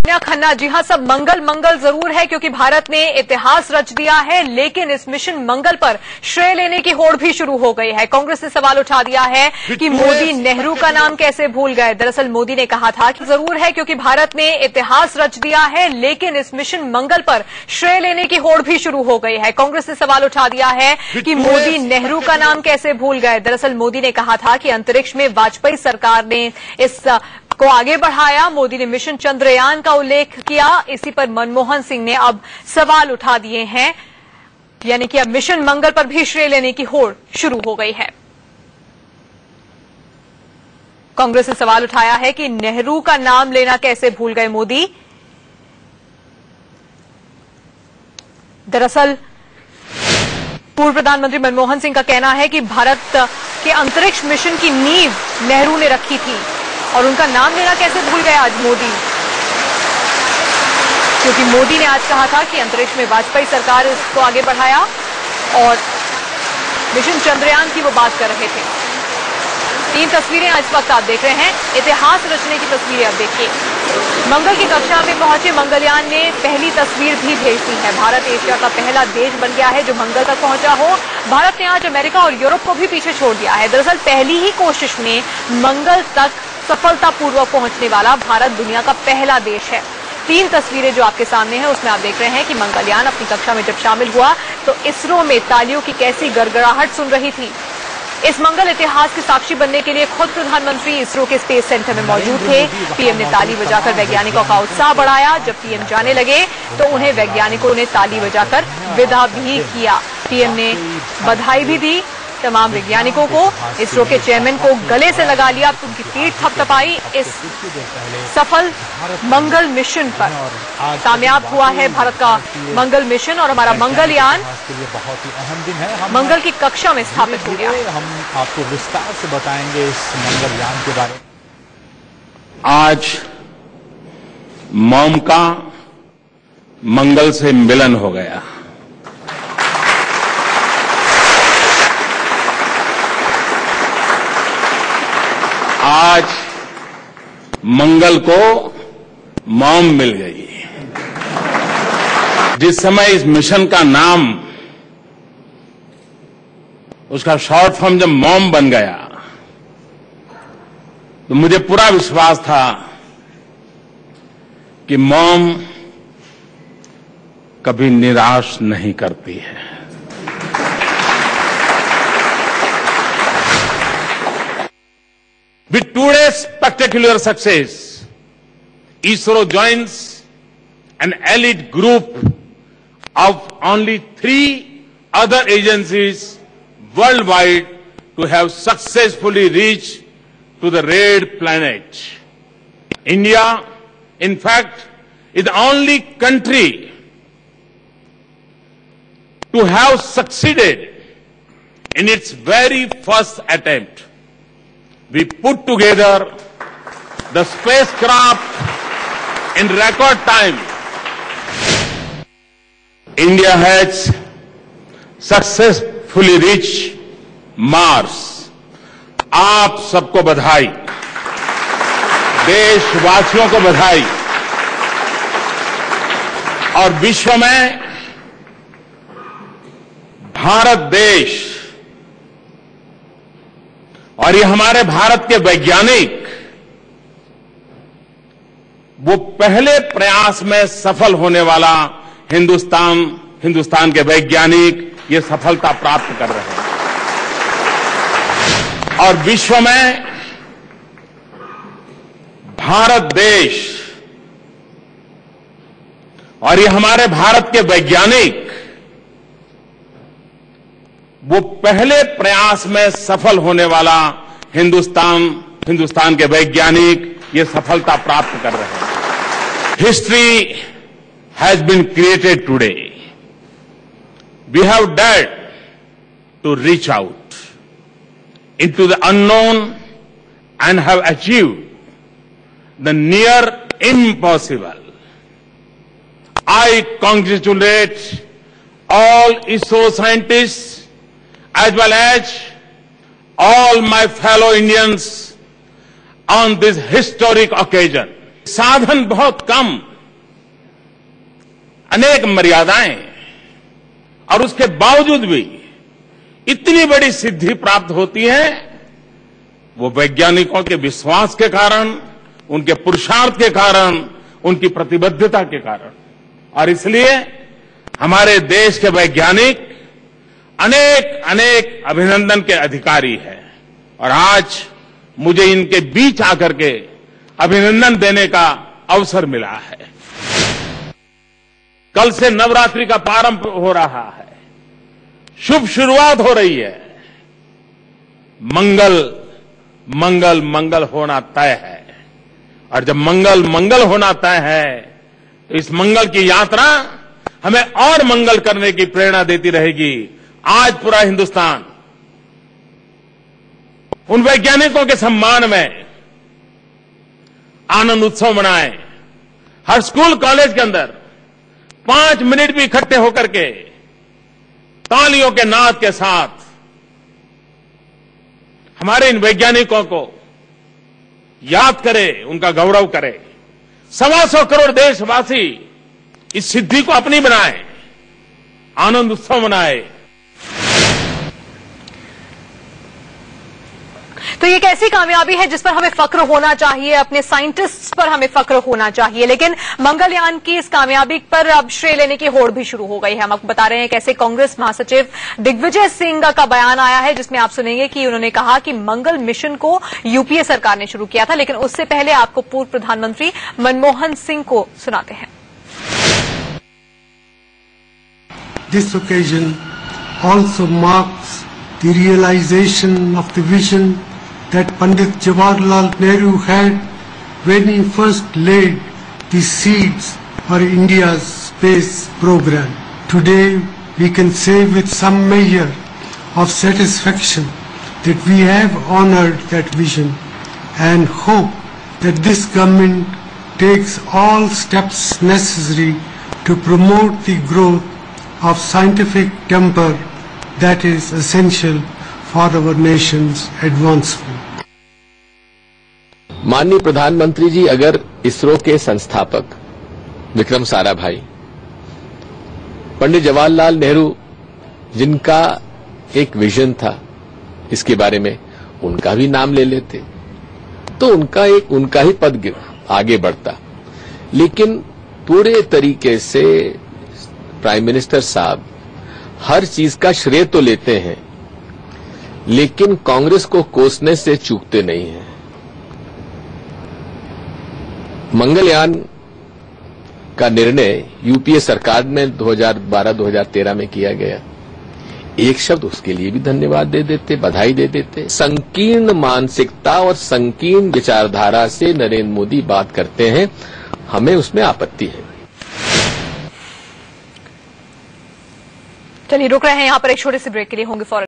खन्ना, जी हां, सब मंगल मंगल जरूर है क्योंकि भारत ने इतिहास रच दिया है, लेकिन इस मिशन मंगल पर श्रेय लेने की होड़ भी शुरू हो गई है। कांग्रेस ने सवाल उठा दिया है कि मोदी नेहरू का नाम कैसे भूल गए। दरअसल मोदी ने कहा था कि जरूर है क्योंकि भारत ने इतिहास रच दिया है, लेकिन इस मिशन मंगल पर श्रेय लेने की होड़ भी शुरू हो गई है। कांग्रेस ने सवाल उठा दिया है कि मोदी नेहरू का नाम कैसे भूल गए। दरअसल मोदी ने कहा था कि अंतरिक्ष में वाजपेयी सरकार ने इस को आगे बढ़ाया। मोदी ने मिशन चंद्रयान का उल्लेख किया। इसी पर मनमोहन सिंह ने अब सवाल उठा दिए हैं, यानी कि अब मिशन मंगल पर भी श्रेय लेने की होड़ शुरू हो गई है। कांग्रेस ने सवाल उठाया है कि नेहरू का नाम लेना कैसे भूल गए मोदी। दरअसल पूर्व प्रधानमंत्री मनमोहन सिंह का कहना है कि भारत के अंतरिक्ष मिशन की नींव नेहरू ने रखी थी और उनका नाम लेना कैसे भूल गए आज मोदी, क्योंकि मोदी ने आज कहा था कि अंतरिक्ष में वाजपेयी सरकार इसको आगे बढ़ाया और मिशन चंद्रयान की वो बात कर रहे थे। 3 तस्वीरें आज वक्त आप देख रहे हैं, इतिहास रचने की तस्वीरें आप देखिए। मंगल की कक्षा में पहुंचे मंगलयान ने पहली तस्वीर भी भेज दी है। भारत एशिया का पहला देश बन गया है जो मंगल तक पहुंचा हो। भारत ने आज अमेरिका और यूरोप को भी पीछे छोड़ दिया है। दरअसल पहली ही कोशिश में मंगल तक सफलतापूर्वक पहुंचने वाला भारत दुनिया का पहला देश है। 3 तस्वीरें जो आपके सामने हैं उसमें आप देख रहे हैं कि मंगलयान अपनी कक्षा में जब शामिल हुआ तो इसरो में तालियों की कैसी गड़गड़ाहट सुन रही थी। इस मंगल इतिहास के साक्षी बनने के लिए खुद प्रधानमंत्री इसरो के स्पेस सेंटर में मौजूद थे। पीएम ने ताली बजाकर वैज्ञानिकों का उत्साह बढ़ाया। जब पीएम जाने लगे तो उन्हें वैज्ञानिकों ने ताली बजाकर विदा भी किया। पीएम ने बधाई भी दी तमाम वैज्ञानिकों को। इसरो के चेयरमैन को गले से लगा लिया, उनकी पीठ थपथपाई। इस सफल मंगल मिशन पर कामयाब हुआ है भारत का मंगल मिशन और हमारा मंगलयान मंगल की कक्षा में स्थापित हो गया। हम आपको विस्तार से बताएंगे इस मंगलयान के बारे में। आज मॉम का मंगल से मिलन हो गया। आज मंगल को मॉम मिल गई। जिस समय इस मिशन का नाम, उसका शॉर्ट फॉर्म जब मॉम बन गया तो मुझे पूरा विश्वास था कि मॉम कभी निराश नहीं करती है। With today's spectacular success, ISRO joins an elite group of only 3 other agencies worldwide to have successfully reached to the red planet. India, in fact, is the only country to have succeeded in its very first attempt. We put together the spacecraft in record time. India has successfully reached Mars. आप सबको बधाई, देशवासियों को बधाई। और विश्व में भारत देश और ये हमारे भारत के वैज्ञानिक वो पहले प्रयास में सफल होने वाला हिंदुस्तान के वैज्ञानिक ये सफलता प्राप्त कर रहे हैं। और विश्व में भारत देश और ये हमारे भारत के वैज्ञानिक वो पहले प्रयास में सफल होने वाला हिंदुस्तान के वैज्ञानिक ये सफलता प्राप्त कर रहे हैं। History has been created today. We have dared to reach out into the unknown and have achieved the near impossible. I congratulate all ISRO scientists as well as all my fellow Indians on this historic occasion. साधन बहुत कम अनेक मर्यादाएं और उसके बावजूद भी इतनी बड़ी सिद्धि प्राप्त होती है, वो वैज्ञानिकों के विश्वास के कारण, उनके पुरुषार्थ के कारण, उनकी प्रतिबद्धता के कारण। और इसलिए हमारे देश के वैज्ञानिक अनेक अनेक अभिनंदन के अधिकारी हैं। और आज मुझे इनके बीच आकर के अभिनंदन देने का अवसर मिला है। कल से नवरात्रि का प्रारंभ हो रहा है, शुभ शुरुआत हो रही है। मंगल मंगल मंगल होना तय है, और जब मंगल मंगल होना तय है तो इस मंगल की यात्रा हमें और मंगल करने की प्रेरणा देती रहेगी। आज पूरा हिंदुस्तान उन वैज्ञानिकों के सम्मान में आनंद उत्सव मनाए। हर स्कूल कॉलेज के अंदर 5 मिनट भी इकट्ठे होकर के तालियों के नाद के साथ हमारे इन वैज्ञानिकों को याद करें, उनका गौरव करें। 125 करोड़ देशवासी इस सिद्धि को अपनी बनाएं, आनंद उत्सव मनाएं। तो ये एक ऐसी कामयाबी है जिस पर हमें फख्र होना चाहिए, अपने साइंटिस्ट्स पर हमें फख्र होना चाहिए। लेकिन मंगलयान की इस कामयाबी पर अब श्रेय लेने की होड़ भी शुरू हो गई है। हम आपको बता रहे हैं कैसे कांग्रेस महासचिव दिग्विजय सिंह का बयान आया है, जिसमें आप सुनेंगे कि उन्होंने कहा कि मंगल मिशन को यूपीए सरकार ने शुरू किया था। लेकिन उससे पहले आपको पूर्व प्रधानमंत्री मनमोहन सिंह को सुनाते हैं। This occasion also marks the realization of the vision that Pandit Jawaharlal Nehru had when he first laid the seeds for India's space program. Today we can say with some measure of satisfaction that we have honored that vision and hope that this government takes all steps necessary to promote the growth of scientific temper that is essential for our nation's advancement. माननीय प्रधानमंत्री जी, अगर इसरो के संस्थापक विक्रम साराभाई, पंडित जवाहरलाल नेहरू, जिनका एक vision था इसके बारे में, उनका भी नाम ले लेते तो उनका ही पद आगे बढ़ता। लेकिन पूरे तरीके से प्राइम मिनिस्टर साहब हर चीज का श्रेय तो लेते हैं, लेकिन कांग्रेस को कोसने से चूकते नहीं हैं। मंगलयान का निर्णय यूपीए सरकार में 2012-2013 में किया गया। एक शब्द उसके लिए भी धन्यवाद दे देते, बधाई दे देते। संकीर्ण मानसिकता और संकीर्ण विचारधारा से नरेंद्र मोदी बात करते हैं, हमें उसमें आपत्ति है। चलिए रुक रहे हैं यहाँ पर एक छोटे से ब्रेक के लिए, होंगे फौरन।